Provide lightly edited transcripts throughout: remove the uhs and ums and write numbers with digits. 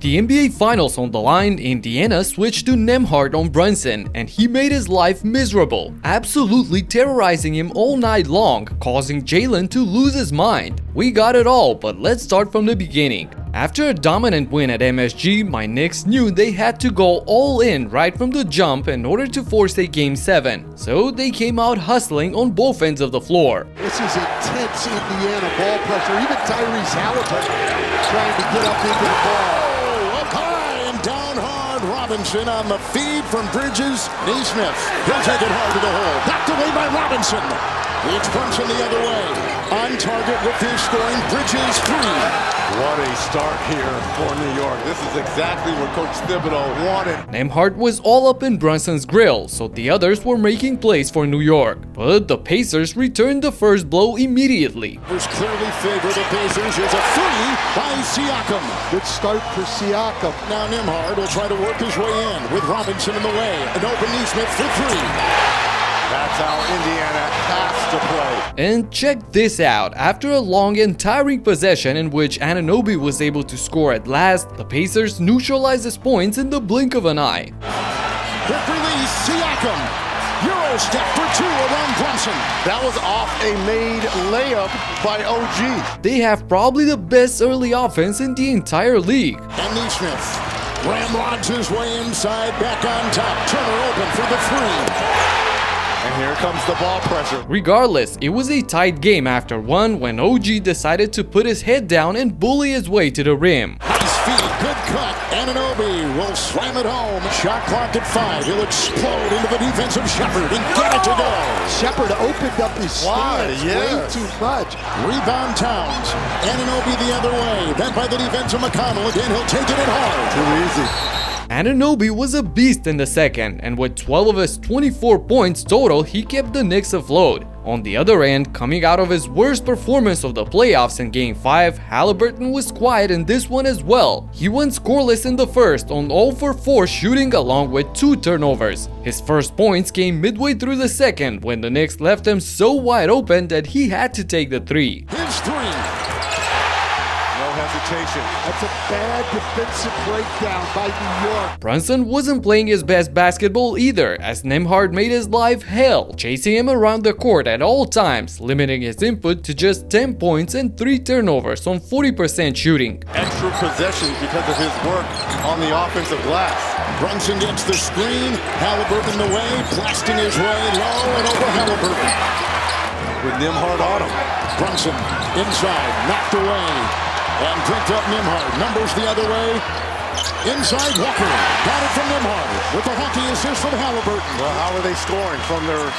With the NBA Finals on the line, Indiana switched to Nembhard on Brunson, and he made his life miserable, absolutely terrorizing him all night long, causing Jalen to lose his mind. We got it all, but let's start from the beginning. After a dominant win at MSG, my Knicks knew they had to go all in right from the jump in order to force a Game 7, so they came out hustling on both ends of the floor. This is intense Indiana ball pressure. Even Tyrese Haliburton trying to get up into the ball. Up high and down hard. Robinson on the feed from Bridges. Neesmith. He'll take it hard to the hole. Knocked away by Robinson. It's Brunson the other way. On target with his scoring. Bridges 3. What a start here for New York. This is exactly what Coach Thibodeau wanted. Nembhard was all up in Brunson's grill, so the others were making plays for New York. But the Pacers returned the first blow immediately. Was clearly favored the Pacers. Here's a three by Siakam. Good start for Siakam. Now Nembhard will try to work his way in with Robinson in the way. An open Neesmith for 3. That's how Indiana has to play. And check this out. After a long and tiring possession in which Anunoby was able to score at last, the Pacers neutralized his points in the blink of an eye. Quick release, Siakam. Euro step for 2 around Brunson. That was off a made layup by OG. They have probably the best early offense in the entire league. And Neesmith. Ramrods his way inside, back on top. Turner open for the 3. And here comes the ball pressure. Regardless, it was a tight game after one when OG decided to put his head down and bully his way to the rim. Nice feed, good cut. Anunoby will slam it home. Shot clock at 5. He'll explode into the defense of Shepherd and get it to go. Shepherd opened up his stance way too much. Rebound Towns. Anunoby the other way. Then by the defense of McConnell. Again, he'll take it in hard. Too easy. Anunoby was a beast in the second, and with 12 of his 24 points total, he kept the Knicks afloat. On the other end, coming out of his worst performance of the playoffs in Game 5, Haliburton was quiet in this one as well. He went scoreless in the first on 0 for 4 shooting along with 2 turnovers. His first points came midway through the second when the Knicks left him so wide open that he had to take the 3. His 3. Hesitation. That's a bad defensive breakdown by New York. Brunson wasn't playing his best basketball either, as Nembhard made his life hell, chasing him around the court at all times, limiting his input to just 10 points and 3 turnovers on 40% shooting. Extra possessions because of his work on the offensive glass. Brunson gets the screen. Haliburton the way, blasting his way low and over Haliburton. With Nembhard on him. Brunson inside, knocked away. And picked up Nembhard. Numbers the other way. Inside Walker. Got it from Nembhard. With the hockey assist from Haliburton. Well, how are they scoring from their...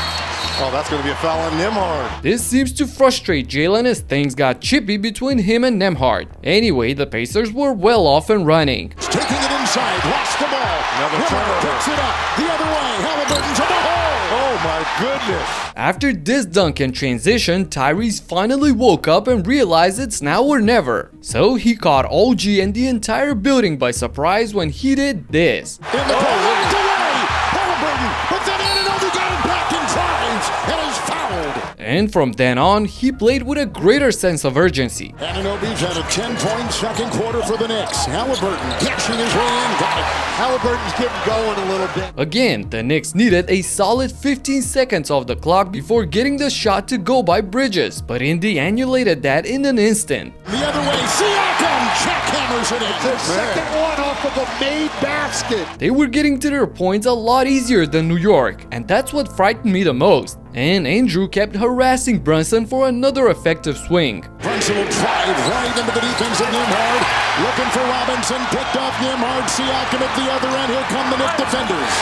Oh, that's going to be a foul on Nembhard. This seems to frustrate Jalen as things got chippy between him and Nembhard. Anyway, the Pacers were well off and running. Taking it inside. Lost the ball. Another turnover. Picks it up. The other way. Haliburton to the hole. Oh, my goodness. After this dunk and transition, Tyrese finally woke up and realized it's now or never. So he caught OG and the entire building by surprise when he did this. In the ball, knocked away. Haliburton, but then Anunoby got it back in time and is fouled. And from then on, he played with a greater sense of urgency. Anunoby's had a 10-point second quarter for the Knicks. Haliburton catching his way in. Got it. Haliburton's getting going a little bit. Again, the Knicks needed a solid 15 seconds off the clock before getting the shot to go by Bridges, but Indy annulated that in an instant. The other way, Siakam jackhammers it in. The second one off of a made basket. They were getting to their points a lot easier than New York, and that's what frightened me the most. And Andrew kept harassing Brunson for another effective swing. Brunson will drive right into the defense of Nembhard. Looking for Robinson, picked off Nembhard. Siakam at the other end. Here come the Knicks defenders.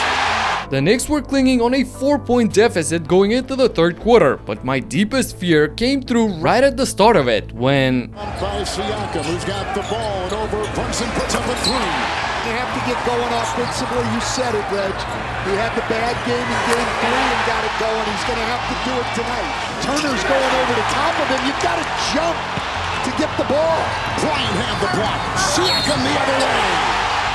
The Knicks were clinging on a 4-point deficit going into the third quarter, but my deepest fear came through right at the start of it when... By Siakam, who's got the ball, and over. Brunson puts up a 3. You have to get going offensively. You said it, Reg. He had the bad game in Game 3 and got it going. He's going to have to do it tonight. Turner's going over the top of him. You've got to jump to get the ball. Bryant had the block. Siakam the other way.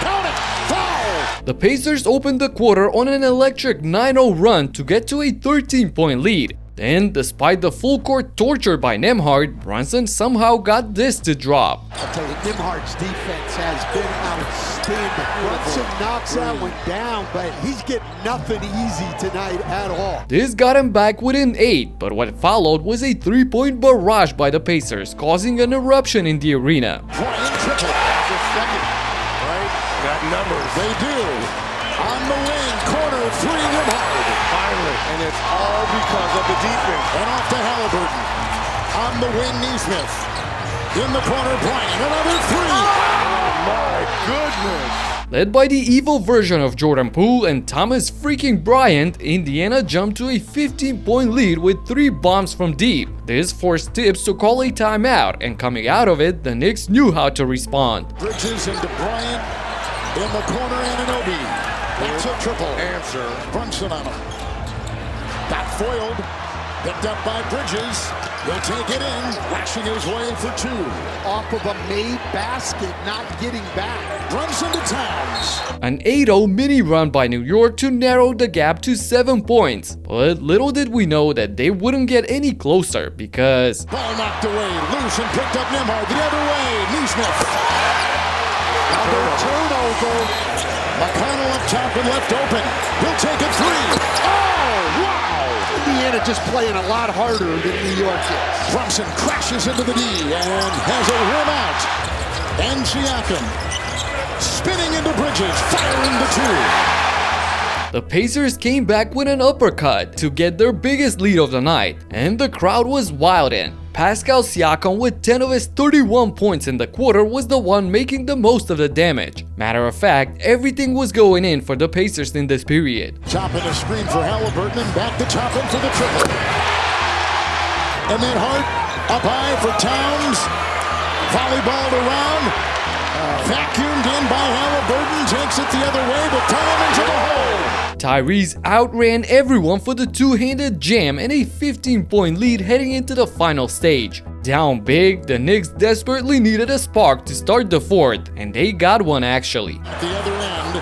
Count it. Foul. The Pacers opened the quarter on an electric 9-0 run to get to a 13-point lead. Then, despite the full court torture by Nembhard, Brunson somehow got this to drop. I'll tell you, Nembhard's defense has been outstanding. Brunson knocks that one down, but he's getting nothing easy tonight at all. This got him back within 8, but what followed was a 3-point barrage by the Pacers, causing an eruption in the arena. Bryant triple. That's a second, right? Got numbers. They do. On the wing, corner, 3, Nembhard. Finally, and it's all because of the defense. And off to Haliburton. On the wing, Neesmith. In the corner, Bryant. Another 3. Oh my goodness. Led by the evil version of Jordan Poole and Thomas freaking Bryant, Indiana jumped to a 15-point lead with 3 bombs from deep. This forced Tibbs to call a timeout, and coming out of it, the Knicks knew how to respond. Bridges into Bryant. In the corner, Anunoby. That's a triple. Answer. Brunson on him. Got foiled. Picked up by Bridges. He'll take it in. Lashing his way for 2. Off of a made basket, not getting back. Brunson to Towns. An 8-0 mini run by New York to narrow the gap to 7 points. But little did we know that they wouldn't get any closer because Ball knocked away. Loose and picked up Nembhard the other way. Neesmith. Another turnover. McConnell up top and left open. He'll take it 3. Oh, wow! Indiana just playing a lot harder than New York is. Brunson crashes into the D and has a rim out. And Siakam spinning into Bridges, firing the 2. the Pacers came back with an uppercut to get their biggest lead of the night, and the crowd was wild in. Pascal Siakam with 10 of his 31 points in the quarter was the one making the most of the damage. Matter of fact, everything was going in for the Pacers in this period. Chopping a screen for Haliburton and back to Toppin for the triple. And then Hart up high for Towns. Volleyballed around. Vacuumed in by Haliburton. Takes it the other way, but time into the hole. Tyrese outran everyone for the two-handed jam and a 15-point lead heading into the final stage. Down big, the Knicks desperately needed a spark to start the fourth, and they got one actually. At the other end,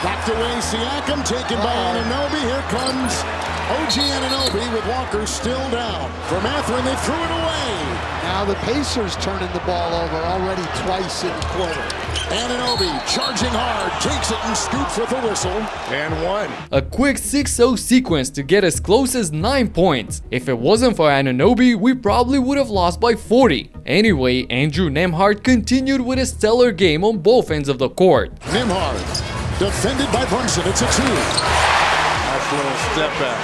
knocked away Siakam, taken by Anunoby. Here comes OG Anunoby with Walker still down. For Mathurin, they threw it away. Now the Pacers turning the ball over already twice in the quarter. Anunoby charging hard, takes it and scoops with a whistle. And 1. A quick 6-0 sequence to get as close as 9 points. If it wasn't for Anunoby, we probably would have lost by 40. Anyway, Andrew Nembhard continued with a stellar game on both ends of the court. Nembhard, defended by Brunson, it's a 2. Nice little step back.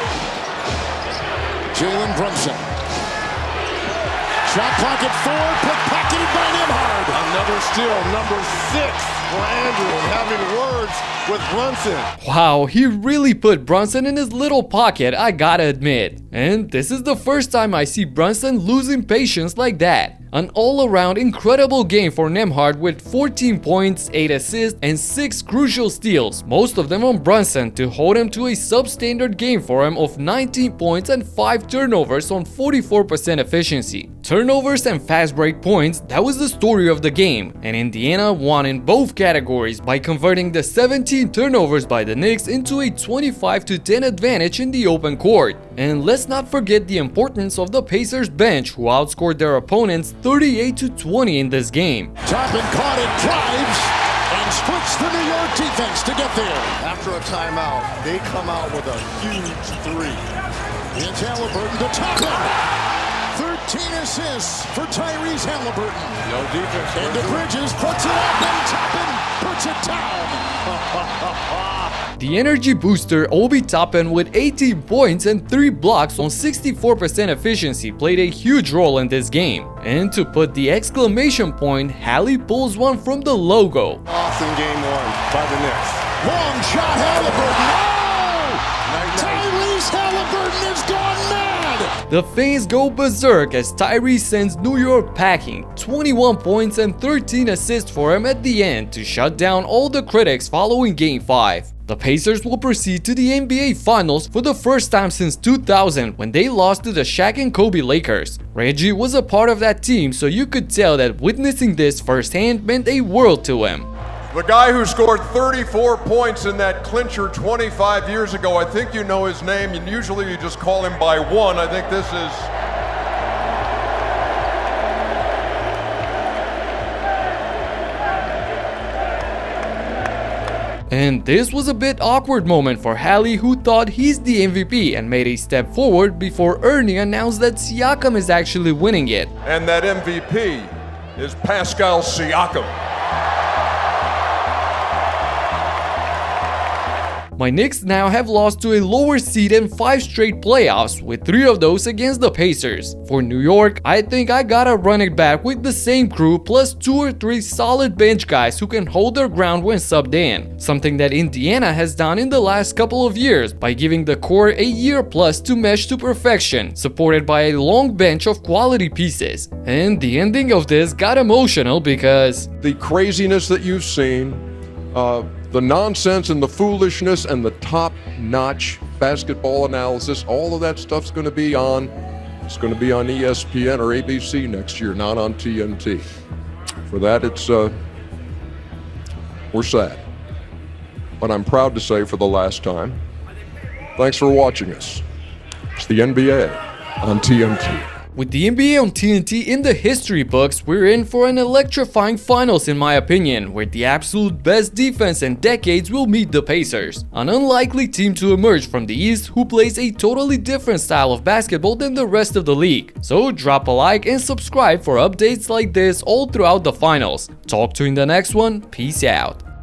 Jalen Brunson. Shot clock at 4, pickpocketed by Nembhard. Another steal, number 6 for Andrew, having words with Brunson. Wow, he really put Brunson in his little pocket, I gotta admit. And this is the first time I see Brunson losing patience like that. An all-around incredible game for Nembhard with 14 points, 8 assists, and 6 crucial steals, most of them on Brunson, to hold him to a substandard game for him of 19 points and 5 turnovers on 44% efficiency. Turnovers and fast break points, that was the story of the game, and Indiana won in both categories by converting the 17 turnovers by the Knicks into a 25-10 advantage in the open court. And let's not forget the importance of the Pacers bench, who outscored their opponents 38-20 in this game. Toppin caught it, drives, and splits the New York defense to get there. After a timeout, they come out with a huge 3. It's Haliburton to Toppin. 13 assists for Tyrese Haliburton. No defense. Into Bridges, puts it up, and Toppin puts it down. The energy booster Obi Toppin with 18 points and 3 blocks on 64% efficiency played a huge role in this game. And to put the exclamation point, Hallie pulls one from the logo. Awesome game 1 by the Knicks. Long shot, Haliburton. Oh! Tyrese Haliburton has gone mad. The fans go berserk as Tyrese sends New York packing, 21 points and 13 assists for him at the end to shut down all the critics following Game 5. The Pacers will proceed to the NBA Finals for the first time since 2000 when they lost to the Shaq and Kobe Lakers. Reggie was a part of that team, so you could tell that witnessing this firsthand meant a world to him. The guy who scored 34 points in that clincher 25 years ago, I think you know his name, and usually you just call him by one. I think this is... And this was a bit awkward moment for Hali, who thought he's the MVP and made a step forward before Ernie announced that Siakam is actually winning it. And that MVP is Pascal Siakam. My Knicks now have lost to a lower seed in 5 straight playoffs, with 3 of those against the Pacers. For New York, I think I gotta run it back with the same crew plus 2 or 3 solid bench guys who can hold their ground when subbed in. Something that Indiana has done in the last couple of years by giving the core a year plus to mesh to perfection, supported by a long bench of quality pieces. And the ending of this got emotional because The craziness that you've seen, the nonsense and the foolishness and the top-notch basketball analysis, all of that stuff's going to be on. It's going to be on ESPN or ABC next year, not on TNT. For that, we're sad. But I'm proud to say for the last time, thanks for watching us. It's the NBA on TNT. with the NBA on TNT in the history books, we're in for an electrifying finals in my opinion, where the absolute best defense in decades will meet the Pacers, an unlikely team to emerge from the East who plays a totally different style of basketball than the rest of the league. So drop a like and subscribe for updates like this all throughout the finals. Talk to you in the next one, peace out.